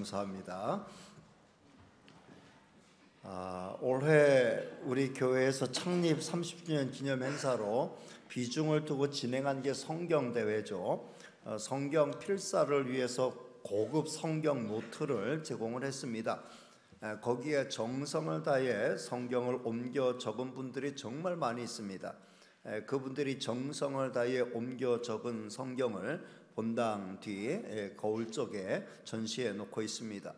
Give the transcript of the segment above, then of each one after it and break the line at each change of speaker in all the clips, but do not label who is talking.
감사합니다. 올해 우리 교회에서 창립 30주년 기념 행사로 비중을 두고 진행한 게 성경 대회죠. 성경 필사를 위해서 고급 성경 노트를 제공을 했습니다. 거기에 정성을 다해 성경을 옮겨 적은 분들이 정말 많이 있습니다. 그분들이 정성을 다해 옮겨 적은 성경을 본당 뒤 거울 쪽에 전시해 놓고 있습니다.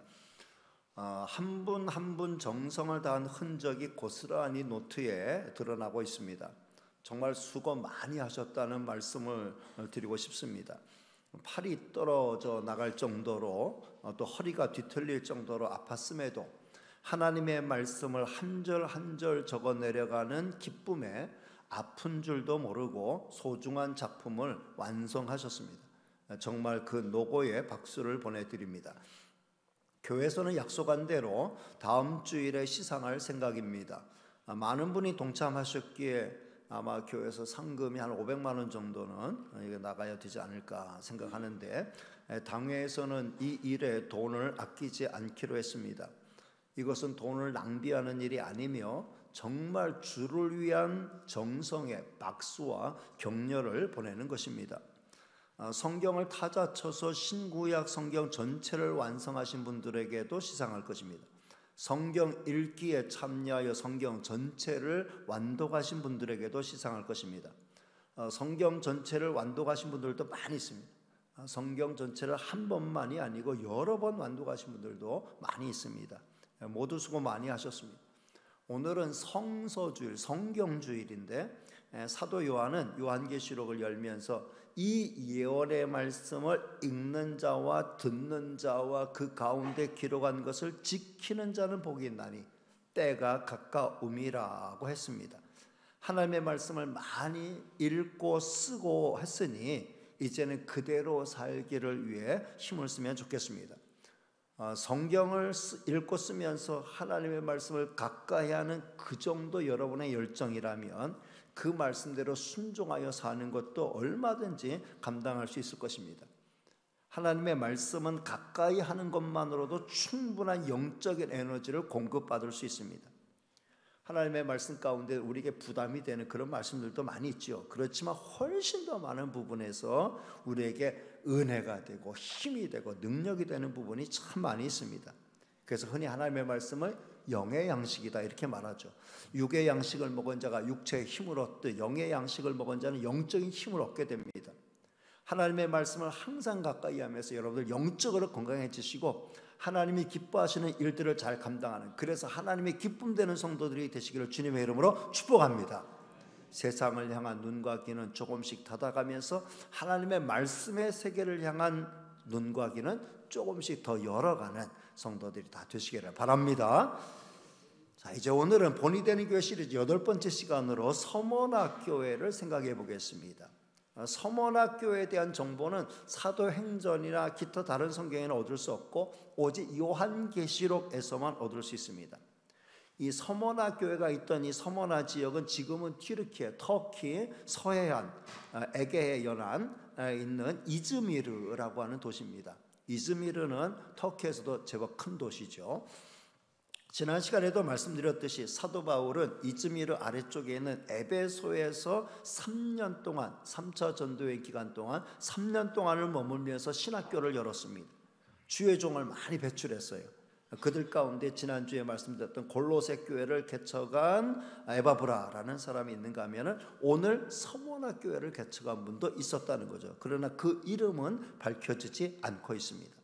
한 분 한 분 정성을 다한 흔적이 고스란히 노트에 드러나고 있습니다. 정말 수고 많이 하셨다는 말씀을 드리고 싶습니다. 팔이 떨어져 나갈 정도로 또 허리가 뒤틀릴 정도로 아팠음에도 하나님의 말씀을 한 절 한 절 적어 내려가는 기쁨에 아픈 줄도 모르고 소중한 작품을 완성하셨습니다. 정말 그 노고에 박수를 보내드립니다. 교회에서는 약속한 대로 다음 주일에 시상할 생각입니다. 많은 분이 동참하셨기에 아마 교회에서 상금이 한 500만 원 정도는 나가야 되지 않을까 생각하는데, 당회에서는 이 일에 돈을 아끼지 않기로 했습니다. 이것은 돈을 낭비하는 일이 아니며 정말 주를 위한 정성의 박수와 격려를 보내는 것입니다. 성경을 타자쳐서 신구약 성경 전체를 완성하신 분들에게도 시상할 것입니다. 성경 읽기에 참여하여 성경 전체를 완독하신 분들에게도 시상할 것입니다. 성경 전체를 완독하신 분들도 많이 있습니다. 성경 전체를 한 번만이 아니고 여러 번 완독하신 분들도 많이 있습니다. 모두 수고 많이 하셨습니다. 오늘은 성서주일, 성경주일인데 사도 요한은 요한계시록을 열면서 이 예언의 말씀을 읽는 자와 듣는 자와 그 가운데 기록한 것을 지키는 자는 복이 있나니 때가 가까움이라고 했습니다. 하나님의 말씀을 많이 읽고 쓰고 했으니 이제는 그대로 살기를 위해 힘을 쓰면 좋겠습니다. 성경을 읽고 쓰면서 하나님의 말씀을 가까이 하는 그 정도 여러분의 열정이라면 그 말씀대로 순종하여 사는 것도 얼마든지 감당할 수 있을 것입니다. 하나님의 말씀은 가까이 하는 것만으로도 충분한 영적인 에너지를 공급받을 수 있습니다. 하나님의 말씀 가운데 우리에게 부담이 되는 그런 말씀들도 많이 있죠. 그렇지만 훨씬 더 많은 부분에서 우리에게 은혜가 되고 힘이 되고 능력이 되는 부분이 참 많이 있습니다. 그래서 흔히 하나님의 말씀을 영의 양식이다 이렇게 말하죠. 육의 양식을 먹은 자가 육체의 힘을 얻듯 영의 양식을 먹은 자는 영적인 힘을 얻게 됩니다. 하나님의 말씀을 항상 가까이 하면서 여러분들 영적으로 건강해지시고 하나님이 기뻐하시는 일들을 잘 감당하는, 그래서 하나님의 기쁨되는 성도들이 되시기를 주님의 이름으로 축복합니다. 세상을 향한 눈과 귀는 조금씩 닫아가면서 하나님의 말씀의 세계를 향한 눈과 귀는 조금씩 더 열어가는 성도들이 다 되시기를 바랍니다. 자, 이제 오늘은 본이 되는 교회 시리즈 8번째 시간으로 서머나교회를 생각해 보겠습니다. 서머나교회에 대한 정보는 사도행전이나 기타 다른 성경에는 얻을 수 없고 오직 요한계시록에서만 얻을 수 있습니다. 이 서머나교회가 있던 이 서머나 지역은 지금은 튀르키예, 터키 서해안, 에게해 연안에 있는 이즈미르라고 하는 도시입니다. 이즈미르는 터키에서도 제법 큰 도시죠. 지난 시간에도 말씀드렸듯이 사도 바울은 이즈미르 아래쪽에 있는 에베소에서 3년 동안 3차 전도의 기간 동안 3년 동안을 머물면서 신학교를 열었습니다. 주의 종을 많이 배출했어요. 그들 가운데 지난주에 말씀드렸던 골로새 교회를 개척한 에바브라라는 사람이 있는가 하면 오늘 서머나 교회를 개척한 분도 있었다는 거죠. 그러나 그 이름은 밝혀지지 않고 있습니다.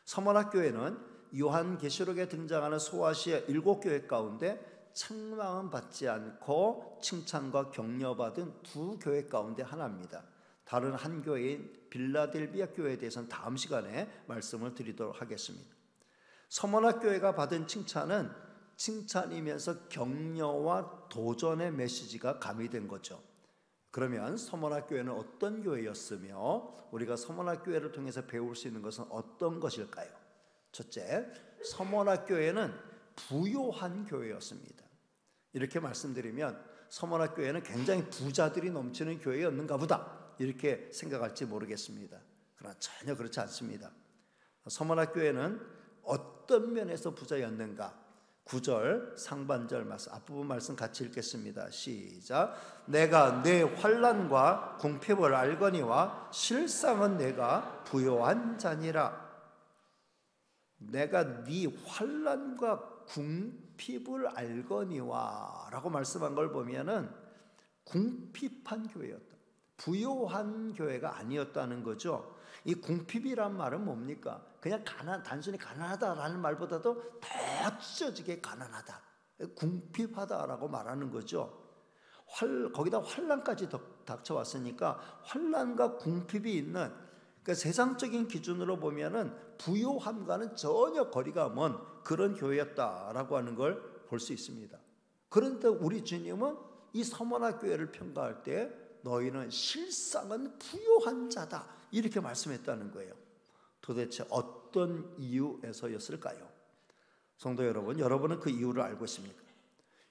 서머나 교회는 요한계시록에 등장하는 소아시아 7교회 가운데 책망은 받지 않고 칭찬과 격려받은 2교회 가운데 하나입니다. 다른 한 교회인 빌라델비아 교회에 대해서는 다음 시간에 말씀을 드리도록 하겠습니다. 서머나 교회가 받은 칭찬은 칭찬이면서 격려와 도전의 메시지가 가미된 거죠. 그러면 서머나 교회는 어떤 교회였으며 우리가 서머나 교회를 통해서 배울 수 있는 것은 어떤 것일까요? 첫째, 서머나 교회는 부요한 교회였습니다. 이렇게 말씀드리면 서머나 교회는 굉장히 부자들이 넘치는 교회였는가 보다 이렇게 생각할지 모르겠습니다. 그러나 전혀 그렇지 않습니다. 서머나 교회는 어떤 면에서 부자였는가? 9절 상반절 말씀, 앞부분 말씀 같이 읽겠습니다. 시작. 내가 내 환난과 궁핍을 알거니와 실상은 내가 부요한 자니라. 내가 네 환난과 궁핍을 알거니와 라고 말씀한 걸 보면은 궁핍한 교회였다, 부요한 교회가 아니었다는 거죠. 이 궁핍이란 말은 뭡니까? 그냥 단순히 가난하다라는 말보다도 더 찢어지게 가난하다, 궁핍하다라고 말하는 거죠. 거기다 환난까지 닥쳐왔으니까 환난과 궁핍이 있는, 그러니까 세상적인 기준으로 보면은 부요함과는 전혀 거리가 먼 그런 교회였다라고 하는 걸 볼 수 있습니다. 그런데 우리 주님은 이 서머나 교회를 평가할 때 너희는 실상은 부요한 자다 이렇게 말씀했다는 거예요. 도대체 어떤 이유에서였을까요? 성도 여러분, 여러분은 그 이유를 알고 있습니까?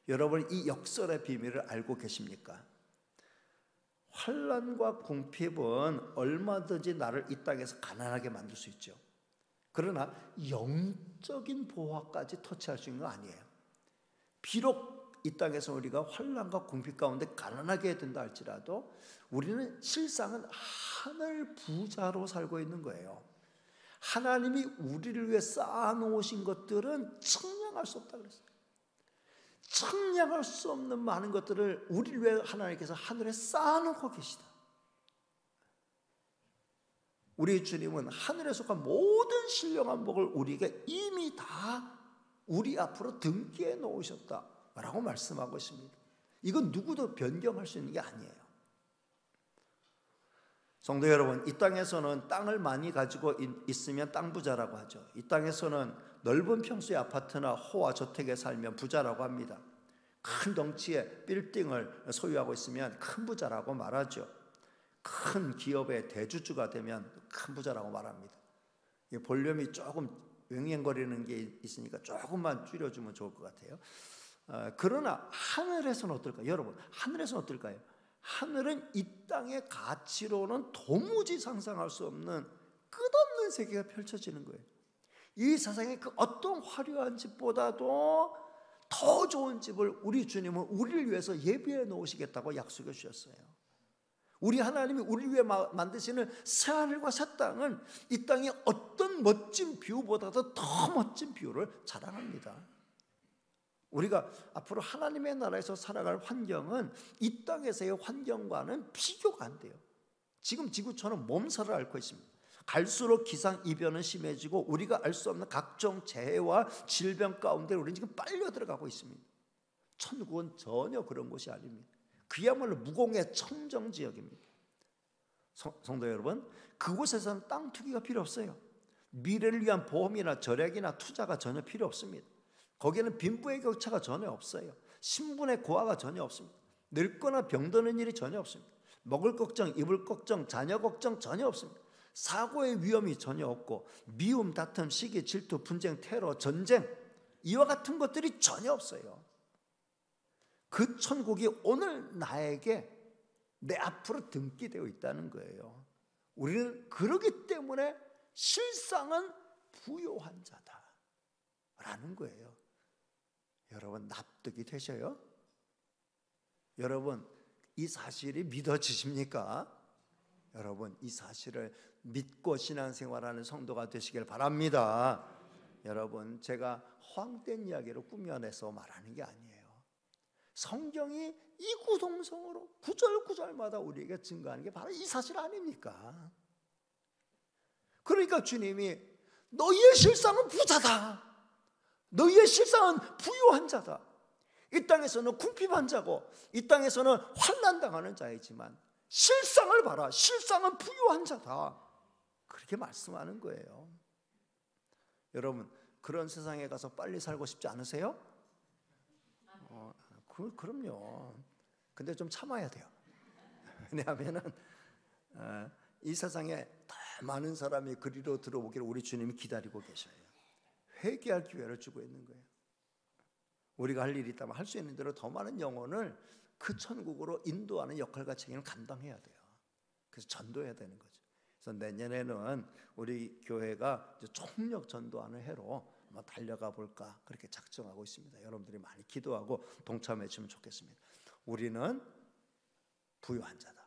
여러분 이 역설의 비밀을 알고 계십니까? 환난과 궁핍은 얼마든지 나를 이 땅에서 가난하게 만들 수 있죠. 그러나 영적인 보화까지 터치할 수 있는 거 아니에요. 비록 이 땅에서 우리가 환난과 궁핍 가운데 가난하게 된다 할지라도 우리는 실상은 하늘 부자로 살고 있는 거예요. 하나님이 우리를 위해 쌓아놓으신 것들은 측량할 수 없다고 그랬어요. 측량할 수 없는 많은 것들을 우리를 위해 하나님께서 하늘에 쌓아놓고 계시다. 우리 주님은 하늘에 속한 모든 신령한 복을 우리에게 이미 다 우리 앞으로 등기해 놓으셨다라고 말씀하고 있습니다. 이건 누구도 변경할 수 있는 게 아니에요. 성도 여러분, 이 땅에서는 땅을 많이 가지고 있으면 땅 부자라고 하죠. 이 땅에서는 넓은 평수의 아파트나 호화 저택에 살면 부자라고 합니다. 큰 덩치의 빌딩을 소유하고 있으면 큰 부자라고 말하죠. 큰 기업의 대주주가 되면 큰 부자라고 말합니다. 볼륨이 조금 왱왱거리는 게 있으니까 조금만 줄여주면 좋을 것 같아요. 그러나 하늘에서는 어떨까요? 여러분, 하늘에서는 어떨까요? 하늘은 이 땅의 가치로는 도무지 상상할 수 없는 끝없는 세계가 펼쳐지는 거예요. 이 세상의 그 어떤 화려한 집보다도 더 좋은 집을 우리 주님은 우리를 위해서 예비해 놓으시겠다고 약속해 주셨어요. 우리 하나님이 우리를 위해 만드시는 새하늘과 새 땅은 이 땅의 어떤 멋진 뷰보다도 더 멋진 뷰를 자랑합니다. 우리가 앞으로 하나님의 나라에서 살아갈 환경은 이 땅에서의 환경과는 비교가 안 돼요. 지금 지구촌은 몸살을 앓고 있습니다. 갈수록 기상이변은 심해지고 우리가 알 수 없는 각종 재해와 질병 가운데 우리는 지금 빨려 들어가고 있습니다. 천국은 전혀 그런 곳이 아닙니다. 그야말로 무공의 청정지역입니다. 성도 여러분, 그곳에서는 땅 투기가 필요 없어요. 미래를 위한 보험이나 절약이나 투자가 전혀 필요 없습니다. 거기에는 빈부의 격차가 전혀 없어요. 신분의 고하가 전혀 없습니다. 늙거나 병드는 일이 전혀 없습니다. 먹을 걱정, 입을 걱정, 자녀 걱정 전혀 없습니다. 사고의 위험이 전혀 없고 미움, 다툼, 시기, 질투, 분쟁, 테러, 전쟁 이와 같은 것들이 전혀 없어요. 그 천국이 오늘 나에게 내 앞으로 등기되어 있다는 거예요. 우리는 그러기 때문에 실상은 부요한 자다라는 거예요. 여러분 납득이 되셔요? 여러분 이 사실이 믿어지십니까? 여러분 이 사실을 믿고 신앙생활하는 성도가 되시길 바랍니다. 여러분 제가 허황된 이야기로 꾸며내서 말하는 게 아니에요. 성경이 이구동성으로 구절구절마다 우리에게 증거하는 게 바로 이 사실 아닙니까? 그러니까 주님이 너희의 실상은 부자다, 너희의 실상은 부유한 자다, 이 땅에서는 궁핍한 자고 이 땅에서는 환난당하는 자이지만 실상을 봐라, 실상은 부유한 자다, 그렇게 말씀하는 거예요. 여러분 그런 세상에 가서 빨리 살고 싶지 않으세요? 그럼요. 근데 좀 참아야 돼요. 왜냐하면은 이 세상에 더 많은 사람이 그리로 들어오기를 우리 주님이 기다리고 계셔요. 회개할 기회를 주고 있는 거예요. 우리가 할 일이 있다면 할 수 있는 대로 더 많은 영혼을 그 천국으로 인도하는 역할과 책임을 감당해야 돼요. 그래서 전도해야 되는 거죠. 그래서 내년에는 우리 교회가 이제 총력 전도하는 해로 한번 달려가 볼까 그렇게 작정하고 있습니다. 여러분들이 많이 기도하고 동참해 주면 좋겠습니다. 우리는 부유한 자다.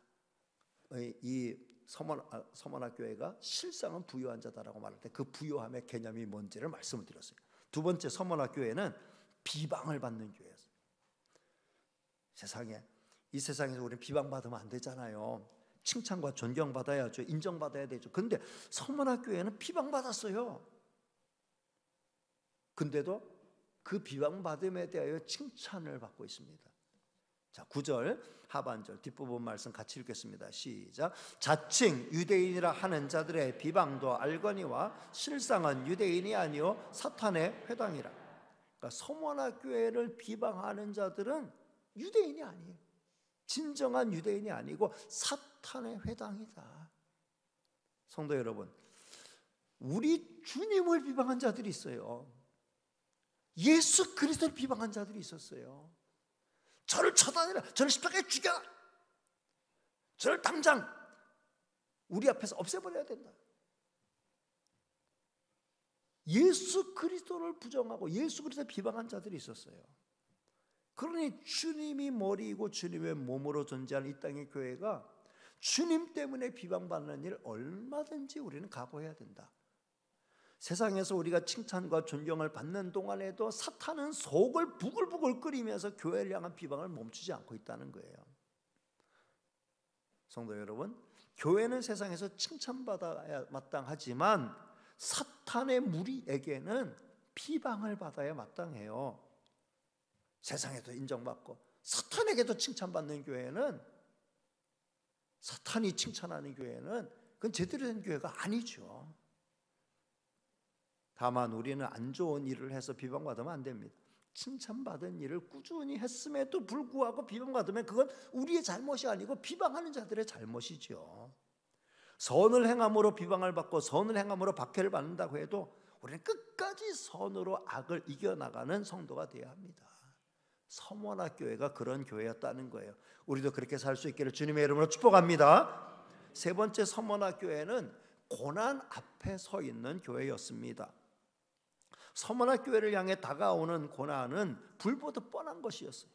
이 서문학교회가 실상은 부유한 자다라고 말할 때 그 부유함의 개념이 뭔지를 말씀을 드렸어요. 두 번째, 서문학교회는 비방을 받는 교회였어요. 이 세상에서 우리는 비방받으면 안 되잖아요. 칭찬과 존경받아야죠. 인정받아야 되죠. 근데 서문학교회는 비방받았어요. 근데도 그 비방받음에 대하여 칭찬을 받고 있습니다. 자, 9절 하반절 뒷부분 말씀 같이 읽겠습니다. 시작. 자칭 유대인이라 하는 자들의 비방도 알거니와 실상은 유대인이 아니요 사탄의 회당이라. 그러니까 서문학교회를 비방하는 자들은 유대인이 아니에요. 진정한 유대인이 아니고 사탄의 회당이다. 성도 여러분, 우리 주님을 비방한 자들이 있어요. 예수 그리스도를 비방한 자들이 있었어요. 저를 처단해라, 저를 십자가에 죽여라, 저를 당장 우리 앞에서 없애버려야 된다. 예수 그리스도를 부정하고 예수 그리스도를 비방한 자들이 있었어요. 그러니 주님이 머리이고 주님의 몸으로 존재하는 이 땅의 교회가 주님 때문에 비방받는 일 얼마든지 우리는 각오해야 된다. 세상에서 우리가 칭찬과 존경을 받는 동안에도 사탄은 속을 부글부글 끓이면서 교회를 향한 비방을 멈추지 않고 있다는 거예요. 성도 여러분, 교회는 세상에서 칭찬받아야 마땅하지만 사탄의 무리에게는 비방을 받아야 마땅해요. 세상에도 인정받고 사탄에게도 칭찬받는 교회는, 사탄이 칭찬하는 교회는 그건 제대로 된 교회가 아니죠. 다만 우리는 안 좋은 일을 해서 비방받으면 안 됩니다. 칭찬받은 일을 꾸준히 했음에도 불구하고 비방받으면 그건 우리의 잘못이 아니고 비방하는 자들의 잘못이죠. 선을 행함으로 비방을 받고 선을 행함으로 박해를 받는다고 해도 우리는 끝까지 선으로 악을 이겨나가는 성도가 되어야 합니다. 서문학교회가 그런 교회였다는 거예요. 우리도 그렇게 살 수 있기를 주님의 이름으로 축복합니다. 세 번째, 서문학교회는 고난 앞에 서 있는 교회였습니다. 서문학교회를 향해 다가오는 고난은 불보듯 뻔한 것이었어요.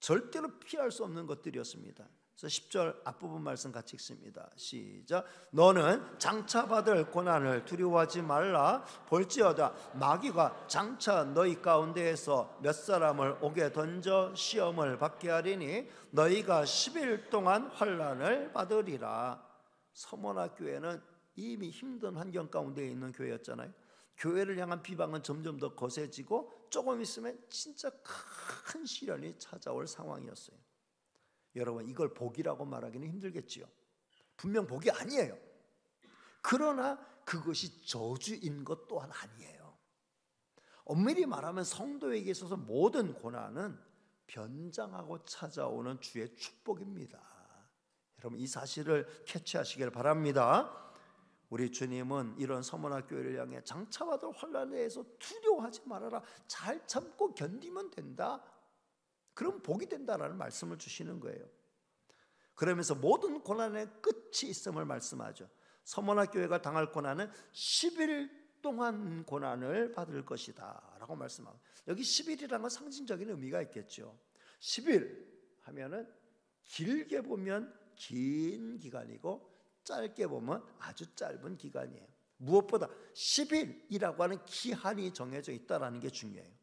절대로 피할 수 없는 것들이었습니다. 그래서 10절 앞부분 말씀 같이 읽습니다. 시작. 너는 장차 받을 고난을 두려워하지 말라. 볼지어다 마귀가 장차 너희 가운데에서 몇 사람을 옥에 던져 시험을 받게 하리니 너희가 10일 동안 환난을 받으리라. 서문학교회는 이미 힘든 환경 가운데 있는 교회였잖아요. 교회를 향한 비방은 점점 더 거세지고 조금 있으면 진짜 큰 시련이 찾아올 상황이었어요. 여러분, 이걸 복이라고 말하기는 힘들겠지요. 분명 복이 아니에요. 그러나 그것이 저주인 것 또한 아니에요. 엄밀히 말하면 성도에게 있어서 모든 고난은 변장하고 찾아오는 주의 축복입니다. 여러분, 이 사실을 캐치하시길 바랍니다. 우리 주님은 이런 서문학교회를 향해 장차 받을 환난에 대해서 두려워하지 말아라, 잘 참고 견디면 된다, 그럼 복이 된다라는 말씀을 주시는 거예요. 그러면서 모든 고난의 끝이 있음을 말씀하죠. 서문학교회가 당할 고난은 10일 동안 고난을 받을 것이다 라고 말씀하고, 여기 10일이라는 건 상징적인 의미가 있겠죠. 10일 하면은 길게 보면 긴 기간이고 짧게 보면 아주 짧은 기간이에요. 무엇보다 10일이라고 하는 기한이 정해져 있다는 게 중요해요.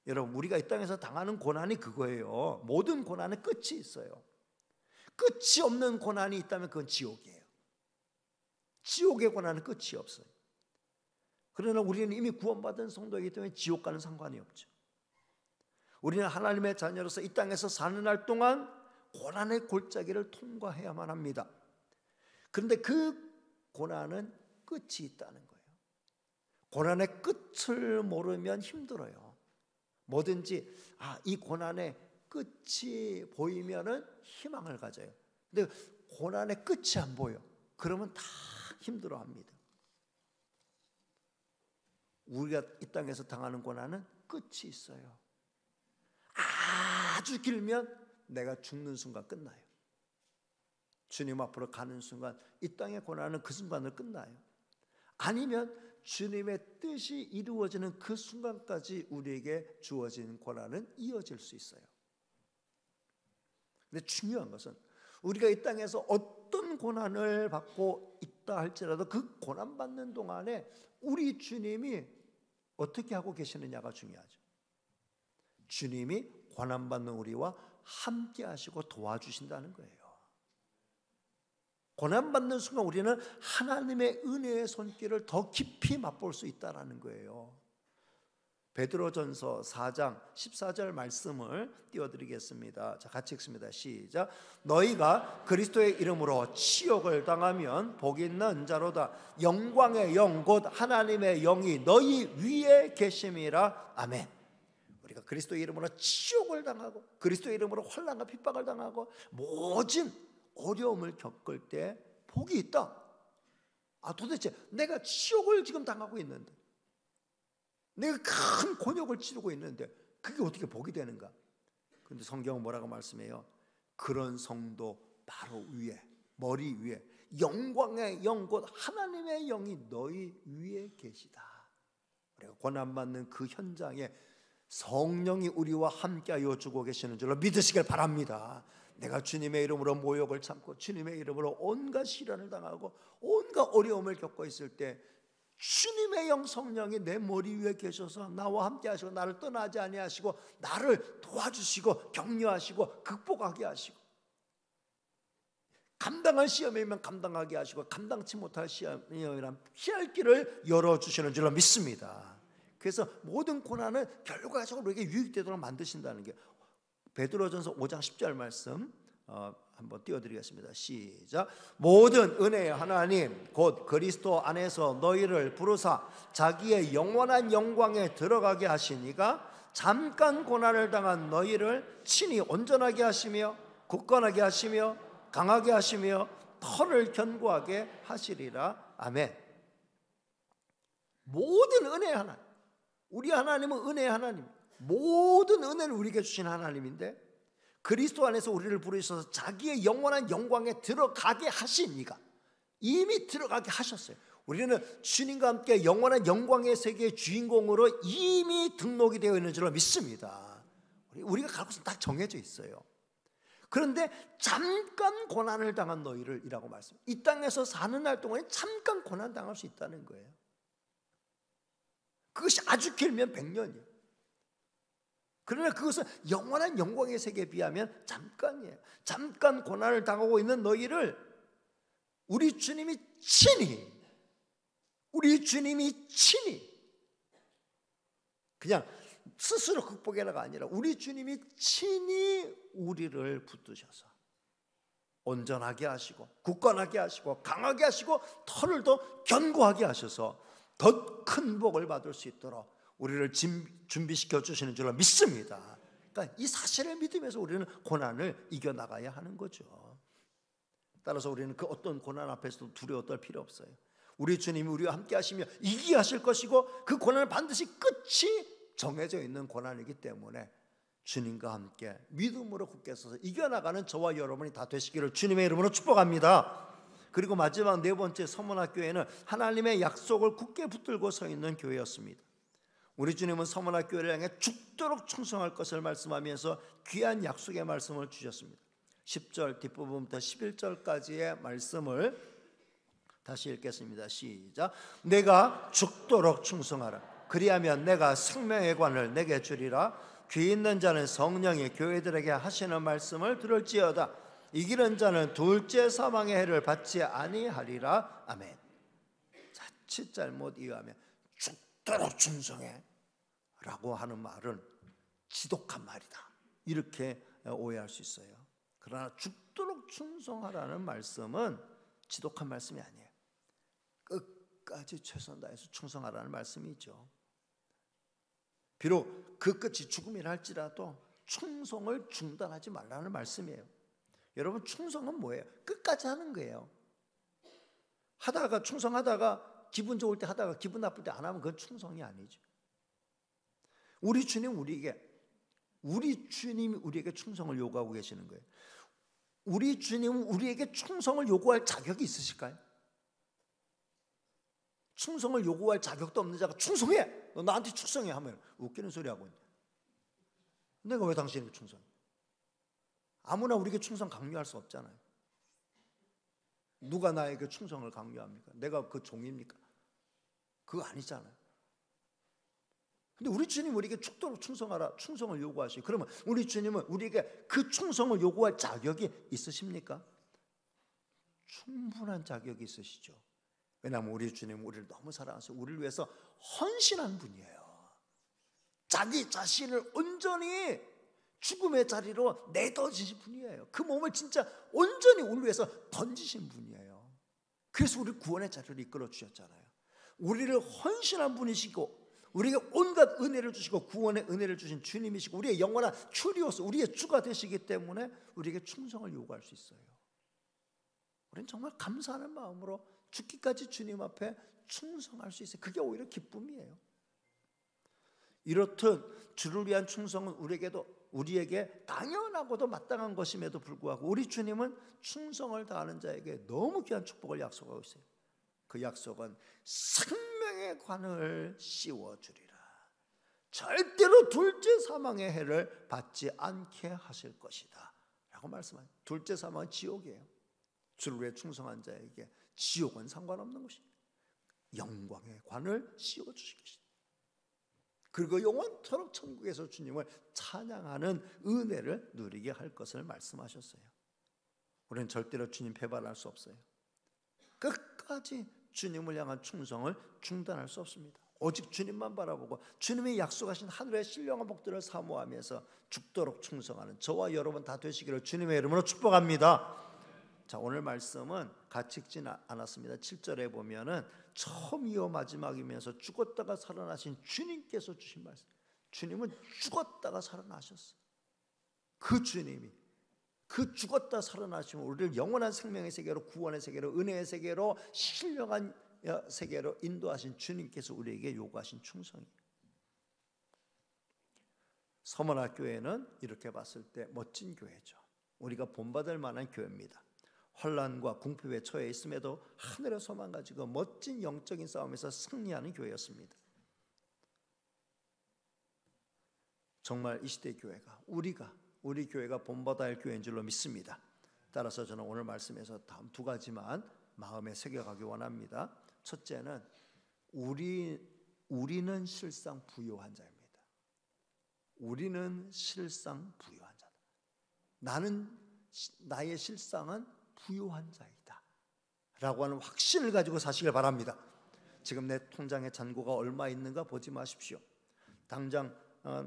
여러분, 우리가 이 땅에서 당하는 고난이 그거예요. 모든 고난의 끝이 있어요. 끝이 없는 고난이 있다면 그건 지옥이에요. 지옥의 고난은 끝이 없어요. 그러나 우리는 이미 구원받은 성도이기 때문에 지옥과는 상관이 없죠. 우리는 하나님의 자녀로서 이 땅에서 사는 날 동안 고난의 골짜기를 통과해야만 합니다. 그런데 그 고난은 끝이 있다는 거예요. 고난의 끝을 모르면 힘들어요. 뭐든지 이 고난의 끝이 보이면은 희망을 가져요. 근데 고난의 끝이 안 보여. 그러면 다 힘들어합니다. 우리가 이 땅에서 당하는 고난은 끝이 있어요. 아주 길면 내가 죽는 순간 끝나요. 주님 앞으로 가는 순간 이 땅의 고난은 그 순간으로 끝나요. 아니면 주님의 뜻이 이루어지는 그 순간까지 우리에게 주어진 고난은 이어질 수 있어요. 근데 중요한 것은 우리가 이 땅에서 어떤 고난을 받고 있다 할지라도 그 고난받는 동안에 우리 주님이 어떻게 하고 계시느냐가 중요하죠. 주님이 고난받는 우리와 함께 하시고 도와주신다는 거예요. 고난받는 순간 우리는 하나님의 은혜의 손길을 더 깊이 맛볼 수 있다는 거예요. 베드로전서 4장 14절 말씀을 띄워드리겠습니다. 자, 같이 읽습니다. 시작. 너희가 그리스도의 이름으로 치욕을 당하면 복이 있는 자로다. 영광의 영 곧 하나님의 영이 너희 위에 계심이라. 아멘. 우리가 그리스도의 이름으로 치욕을 당하고 그리스도의 이름으로 환난과 핍박을 당하고 모진 어려움을 겪을 때 복이 있다. 도대체 내가 치욕을 지금 당하고 있는데, 내가 큰 곤욕을 치르고 있는데 그게 어떻게 복이 되는가? 그런데 성경은 뭐라고 말씀해요? 그런 성도 바로 위에, 머리 위에 영광의 영 곧 하나님의 영이 너희 위에 계시다. 우리가 고난받는 그 현장에 성령이 우리와 함께하여 주고 계시는 줄로 믿으시길 바랍니다. 내가 주님의 이름으로 모욕을 참고 주님의 이름으로 온갖 시련을 당하고 온갖 어려움을 겪고 있을 때 주님의 영 성령이 내 머리 위에 계셔서 나와 함께 하시고 나를 떠나지 아니하시고 나를 도와주시고 격려하시고 극복하게 하시고 감당할 시험이면 감당하게 하시고 감당치 못할 시험이면 피할 길을 열어주시는 줄로 믿습니다. 그래서 모든 고난은 결과적으로 우리에게 유익되도록 만드신다는 게 베드로전서 5장 10절 말씀 한번 띄워드리겠습니다. 시작. 모든 은혜의 하나님 곧 그리스도 안에서 너희를 부르사 자기의 영원한 영광에 들어가게 하시니가 잠깐 고난을 당한 너희를 친히 온전하게 하시며 굳건하게 하시며 강하게 하시며 터를 견고하게 하시리라. 아멘. 모든 은혜의 하나님, 우리 하나님은 은혜의 하나님, 모든 은혜를 우리에게 주신 하나님인데 그리스도 안에서 우리를 부르셔서 자기의 영원한 영광에 들어가게 하시니까 이미 들어가게 하셨어요. 우리는 주님과 함께 영원한 영광의 세계의 주인공으로 이미 등록이 되어 있는 줄로 믿습니다. 우리가 갈 곳은 다 정해져 있어요. 그런데 잠깐 고난을 당한 너희를 이라고 말씀. 이 땅에서 사는 날 동안에 잠깐 고난 당할 수 있다는 거예요. 그것이 아주 길면 100년이에요. 그러나 그것은 영원한 영광의 세계에 비하면 잠깐이에요. 잠깐 고난을 당하고 있는 너희를 우리 주님이 친히 그냥 스스로 극복해라가 아니라 우리 주님이 친히 우리를 붙드셔서 온전하게 하시고 굳건하게 하시고 강하게 하시고 털을 더 견고하게 하셔서 더 큰 복을 받을 수 있도록 우리를 준비시켜 주시는 줄로 믿습니다. 그러니까 이 사실을 믿으면서 우리는 고난을 이겨나가야 하는 거죠. 따라서 우리는 그 어떤 고난 앞에서도 두려워 떨 필요 없어요. 우리 주님이 우리와 함께 하시며 이기게 하실 것이고 그 고난은 반드시 끝이 정해져 있는 고난이기 때문에 주님과 함께 믿음으로 굳게 서서 이겨나가는 저와 여러분이 다 되시기를 주님의 이름으로 축복합니다. 그리고 마지막 네 번째 서문학교회는 하나님의 약속을 굳게 붙들고 서 있는 교회였습니다. 우리 주님은 서문학교회를 향해 죽도록 충성할 것을 말씀하면서 귀한 약속의 말씀을 주셨습니다. 10절 뒷부분부터 11절까지의 말씀을 다시 읽겠습니다. 시작. 내가 죽도록 충성하라. 그리하면 내가 생명의 관을 내게 주리라. 귀 있는 자는 성령이 교회들에게 하시는 말씀을 들을지어다. 이기는 자는 둘째 사망의 해를 받지 아니하리라. 아멘. 자칫 잘못 이해하면 죽도록 충성해 라고 하는 말은 지독한 말이다 이렇게 오해할 수 있어요. 그러나 죽도록 충성하라는 말씀은 지독한 말씀이 아니에요. 끝까지 최선 다해서 충성하라는 말씀이죠. 비록 그 끝이 죽음이라 할지라도 충성을 중단하지 말라는 말씀이에요. 여러분, 충성은 뭐예요? 끝까지 하는 거예요. 하다가 충성하다가 기분 좋을 때 하다가 기분 나쁠 때 안 하면 그건 충성이 아니죠. 우리 주님이 우리에게 충성을 요구하고 계시는 거예요. 우리 주님은 우리에게 충성을 요구할 자격이 있으실까요? 충성을 요구할 자격도 없는 자가 충성해! 너 나한테 충성해! 하면 웃기는 소리 하고 있네. 내가 왜 당신에게 충성해? 아무나 우리에게 충성 강요할 수 없잖아요. 누가 나에게 충성을 강요합니까? 내가 그 종입니까? 그거 아니잖아요. 근데 우리 주님 우리에게 죽도록 충성하라, 충성을 요구하시고, 그러면 우리 주님은 우리에게 그 충성을 요구할 자격이 있으십니까? 충분한 자격이 있으시죠. 왜냐하면 우리 주님은 우리를 너무 사랑하시고 우리를 위해서 헌신한 분이에요. 자기 자신을 온전히 죽음의 자리로 내던지신 분이에요. 그 몸을 진짜 온전히 우리를 위해서 던지신 분이에요. 그래서 우리 구원의 자리를 이끌어 주셨잖아요. 우리를 헌신한 분이시고 우리에게 온갖 은혜를 주시고 구원의 은혜를 주신 주님이시고 우리의 영원한 주리로서 우리의 주가 되시기 때문에 우리에게 충성을 요구할 수 있어요. 우리는 정말 감사하는 마음으로 죽기까지 주님 앞에 충성할 수 있어요. 그게 오히려 기쁨이에요. 이렇듯 주를 위한 충성은 우리에게 당연하고도 마땅한 것임에도 불구하고 우리 주님은 충성을 다하는 자에게 너무 귀한 축복을 약속하고 있어요. 그 약속은 생명의 관을 씌워주리라. 절대로 둘째 사망의 해를 받지 않게 하실 것이다 라고 말씀하세요. 둘째 사망은 지옥이에요. 주를 위해 충성한 자에게 지옥은 상관없는 것입니다. 영광의 관을 씌워주실 것이다. 그리고 영원토록 천국에서 주님을 찬양하는 은혜를 누리게 할 것을 말씀하셨어요. 우리는 절대로 주님 배반할 수 없어요. 끝까지 주님을 향한 충성을 중단할 수 없습니다. 오직 주님만 바라보고 주님이 약속하신 하늘의 신령한 복들을 사모하면서 죽도록 충성하는 저와 여러분 다 되시기를 주님의 이름으로 축복합니다. 자, 오늘 말씀은 같이 읽지는 않았습니다. 7절에 보면은 처음이요 마지막이면서 죽었다가 살아나신 주님께서 주신 말씀. 주님은 죽었다가 살아나셨어요. 그 주님이 그 죽었다 살아나시면 우리를 영원한 생명의 세계로, 구원의 세계로, 은혜의 세계로, 신령한 세계로 인도하신 주님께서 우리에게 요구하신 충성이에요. 서머나 교회는 이렇게 봤을 때 멋진 교회죠. 우리가 본받을 만한 교회입니다. 환난과 궁핍에 처해 있음에도 하늘의 소망 가지고 멋진 영적인 싸움에서 승리하는 교회였습니다. 정말 이 시대 교회가 우리 교회가 본받아야 할 교회인 줄로 믿습니다. 따라서 저는 오늘 말씀에서 다음 두 가지만 마음에 새겨가기 원합니다. 첫째는 우리는 실상 부요한 자입니다. 우리는 실상 부요한 자다. 나의 실상은 부요한 자이다 라고 하는 확신을 가지고 사시길 바랍니다. 지금 내 통장에 잔고가 얼마 있는가 보지 마십시오. 당장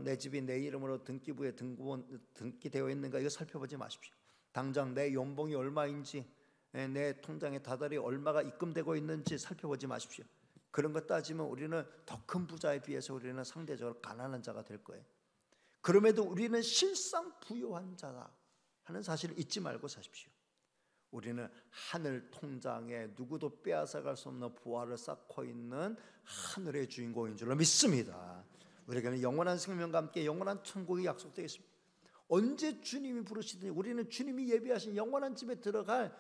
내 집이 내 이름으로 등기부에 등기되어 있는가 이거 살펴보지 마십시오. 당장 내 연봉이 얼마인지, 내 통장에 다달이 얼마가 입금되고 있는지 살펴보지 마십시오. 그런 것 따지면 우리는 더 큰 부자에 비해서 우리는 상대적으로 가난한 자가 될 거예요. 그럼에도 우리는 실상 부요한 자다 하는 사실을 잊지 말고 사십시오. 우리는 하늘 통장에 누구도 빼앗아갈 수 없는 부활을 쌓고 있는 하늘의 주인공인 줄로 믿습니다. 우리에게는 영원한 생명과 함께 영원한 천국이 약속되어 있습니다. 언제 주님이 부르시든지 우리는 주님이 예비하신 영원한 집에 들어갈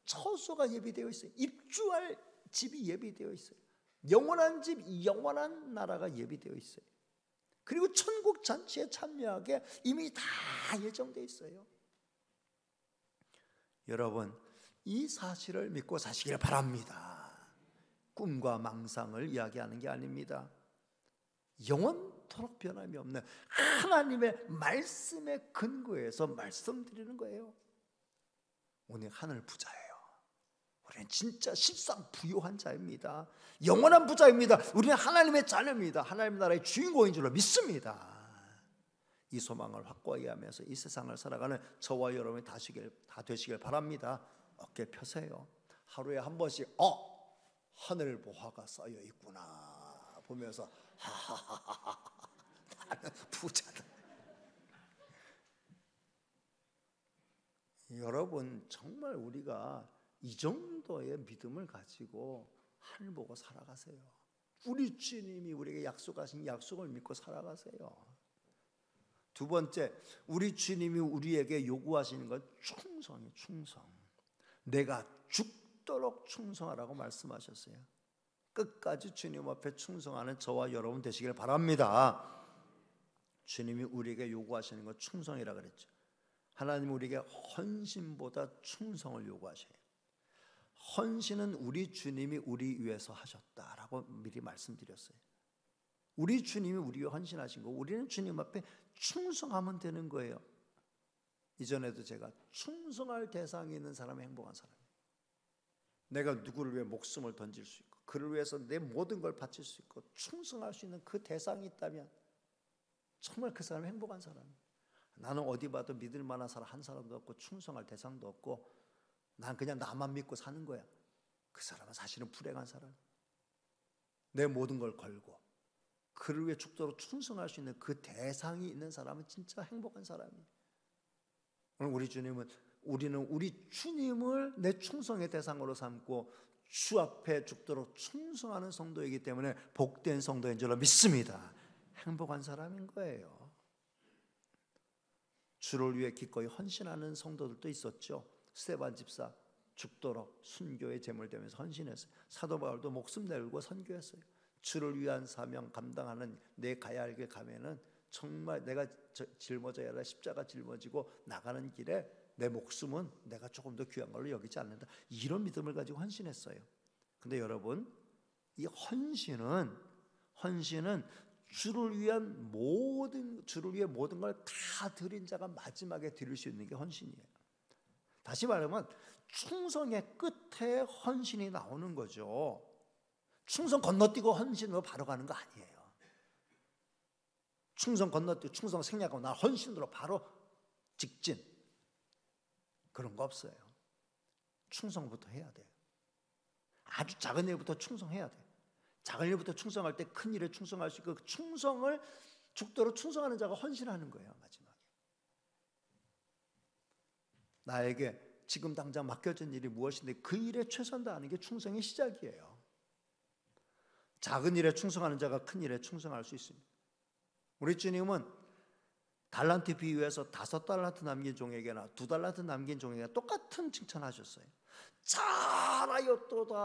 처소가 예비되어 있어요. 입주할 집이 예비되어 있어요. 영원한 집, 영원한 나라가 예비되어 있어요. 그리고 천국 잔치에 참여하게 이미 다 예정되어 있어요. 여러분, 이 사실을 믿고 사시길 바랍니다. 꿈과 망상을 이야기하는 게 아닙니다. 영원토록 변함이 없는 하나님의 말씀의 근거에서 말씀드리는 거예요. 오늘 하늘 부자예요. 우리는 진짜 실상 부요한 자입니다. 영원한 부자입니다. 우리는 하나님의 자녀입니다. 하나님 나라의 주인공인 줄로 믿습니다. 이 소망을 확고하게 하면서 이 세상을 살아가는 저와 여러분이 다 되시길 바랍니다. 어깨 펴세요. 하루에 한 번씩 하늘 보화가 쌓여 있구나 보면서 하하하하 나는 부자다. 여러분 정말 우리가 이 정도의 믿음을 가지고 하늘 보고 살아가세요. 우리 주님이 우리에게 약속하신 약속을 믿고 살아가세요. 두 번째, 우리 주님이 우리에게 요구하시는 건 충성이에요. 충성. 내가 죽도록 충성하라고 말씀하셨어요. 끝까지 주님 앞에 충성하는 저와 여러분 되시길 바랍니다. 주님이 우리에게 요구하시는 건 충성이라 그랬죠. 하나님은 우리에게 헌신보다 충성을 요구하셔요. 헌신은 우리 주님이 우리 위해서 하셨다라고 미리 말씀드렸어요. 우리 주님이 우리 위해 헌신하신 거, 우리는 주님 앞에 충성하면 되는 거예요. 이전에도 제가 충성할 대상이 있는 사람이 행복한 사람이에요. 내가 누구를 위해 목숨을 던질 수 있고 그를 위해서 내 모든 걸 바칠 수 있고 충성할 수 있는 그 대상이 있다면 정말 그 사람이 행복한 사람이에요. 나는 어디 봐도 믿을 만한 사람 한 사람도 없고 충성할 대상도 없고 난 그냥 나만 믿고 사는 거야. 그 사람은 사실은 불행한 사람. 내 모든 걸 걸고 그를 위해 죽도록 충성할 수 있는 그 대상이 있는 사람은 진짜 행복한 사람이에요. 오늘 우리는 우리 주님을 내 충성의 대상으로 삼고 주 앞에 죽도록 충성하는 성도이기 때문에 복된 성도인 줄로 믿습니다. 행복한 사람인 거예요. 주를 위해 기꺼이 헌신하는 성도들도 있었죠. 스데반 집사 죽도록 순교의 제물 되면서 헌신했어요. 사도 바울도 목숨 내걸고 선교했어요. 주를 위한 사명 감당하는 내 가야 할 길 가면은 정말 내가 짊어져야 할 십자가 짊어지고 나가는 길에 내 목숨은 내가 조금 더 귀한 걸로 여기지 않는다. 이런 믿음을 가지고 헌신했어요. 근데 여러분, 이 헌신은 주를 위해 모든 걸 다 드린 자가 마지막에 드릴 수 있는 게 헌신이에요. 다시 말하면 충성의 끝에 헌신이 나오는 거죠. 충성 건너뛰고 헌신으로 바로 가는 거 아니에요. 충성 건너뛰고 충성 생략하고 나 헌신으로 바로 직진, 그런 거 없어요. 충성부터 해야 돼요. 아주 작은 일부터 충성해야 돼요. 작은 일부터 충성할 때 큰 일에 충성할 수 있고 그 충성을 죽도록 충성하는 자가 헌신하는 거예요. 마지막에 나에게 지금 당장 맡겨진 일이 무엇인데 그 일에 최선 다하는 게 충성의 시작이에요. 작은 일에 충성하는 자가 큰 일에 충성할 수 있습니다. 우리 주님은 달란트 비유에서 5달란트 남긴 종에게나 2달란트 남긴 종에게 똑같은 칭찬하셨어요. 잘하였도다,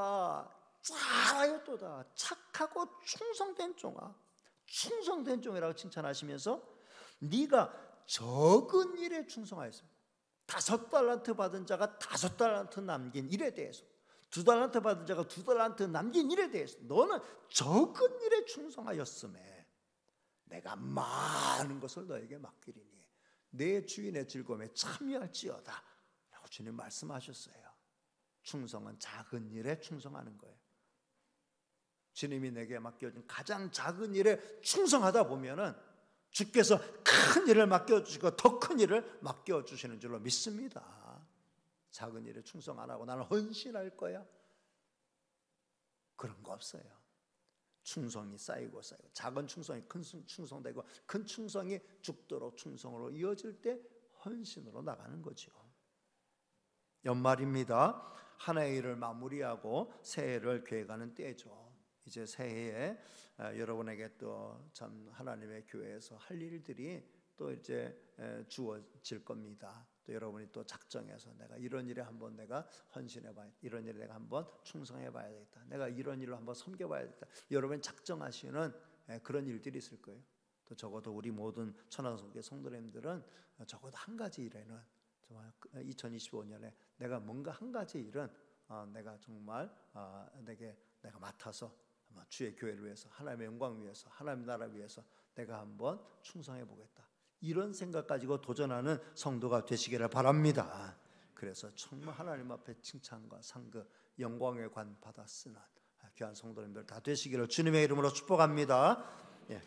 잘하였도다, 착하고 충성된 종아, 충성된 종이라고 칭찬하시면서 네가 적은 일에 충성하였습니다. 5달란트 받은 자가 5달란트 남긴 일에 대해서, 2달란트 받은 자가 2달란트 남긴 일에 대해서 너는 적은 일에 충성하였음에 내가 많은 것을 너에게 맡기리니 내 주인의 즐거움에 참여할지어다 라고 주님 말씀하셨어요. 충성은 작은 일에 충성하는 거예요. 주님이 내게 맡겨준 가장 작은 일에 충성하다 보면은 주께서 큰 일을 맡겨주시고 더 큰 일을 맡겨주시는 줄로 믿습니다. 작은 일에 충성 안 하고 나는 헌신할 거야, 그런 거 없어요. 충성이 쌓이고 작은 충성이 큰 충성 되고 큰 충성이 죽도록 충성으로 이어질 때 헌신으로 나가는 거죠. 연말입니다. 한 해의 일을 마무리하고 새해를 계획하는 때죠. 이제 새해에 여러분에게 또 참 하나님의 교회에서 할 일들이 또 이제 주어질 겁니다. 또 여러분이 또 작정해서 내가 이런 일에 한번 내가 헌신해봐야, 이런 일에 내가 한번 충성해봐야 되겠다, 내가 이런 일로 한번 섬겨봐야 되겠다, 여러분이 작정하시는 그런 일들이 있을 거예요. 또 적어도 우리 모든 천안성교회 성도님들은 적어도 한 가지 일에는 정말 2025년에 내가 뭔가 한 가지 일은 내가 정말 내가 맡아서 주의 교회를 위해서, 하나님의 영광 위해서, 하나님의 나라 위해서 내가 한번 충성해 보겠다, 이런 생각 가지고 도전하는 성도가 되시기를 바랍니다. 그래서 정말 하나님 앞에 칭찬과 상급, 영광의 관 받았으나 귀한 성도님들 다 되시기를 주님의 이름으로 축복합니다.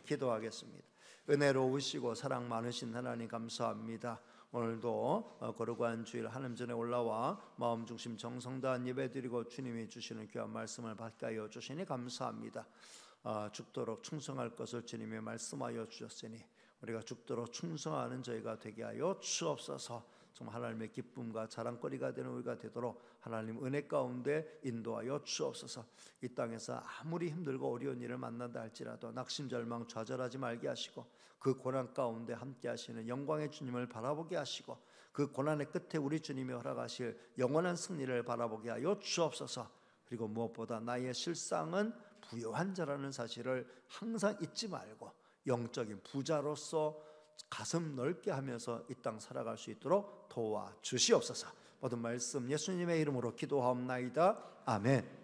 기도하겠습니다. 은혜로우시고 사랑 많으신 하나님 감사합니다. 오늘도 거룩한 주일 하나님 전에 올라와 마음 중심 정성 다한 예배드리고 주님이 주시는 귀한 말씀을 받게 하여 주시니 감사합니다. 죽도록 충성할 것을 주님이 말씀하여 주셨으니 우리가 죽도록 충성하는 저희가 되게 하여 주옵소서. 정말 하나님의 기쁨과 자랑거리가 되는 우리가 되도록 하나님 은혜 가운데 인도하여 주옵소서. 이 땅에서 아무리 힘들고 어려운 일을 만난다 할지라도 낙심절망 좌절하지 말게 하시고, 그 고난 가운데 함께 하시는 영광의 주님을 바라보게 하시고, 그 고난의 끝에 우리 주님이 허락하실 영원한 승리를 바라보게 하여 주옵소서. 그리고 무엇보다 나의 실상은 부요한 자라는 사실을 항상 잊지 말고 영적인 부자로서 가슴 넓게 하면서 이 땅 살아갈 수 있도록 도와주시옵소서. 모든 말씀 예수님의 이름으로 기도하옵나이다. 아멘.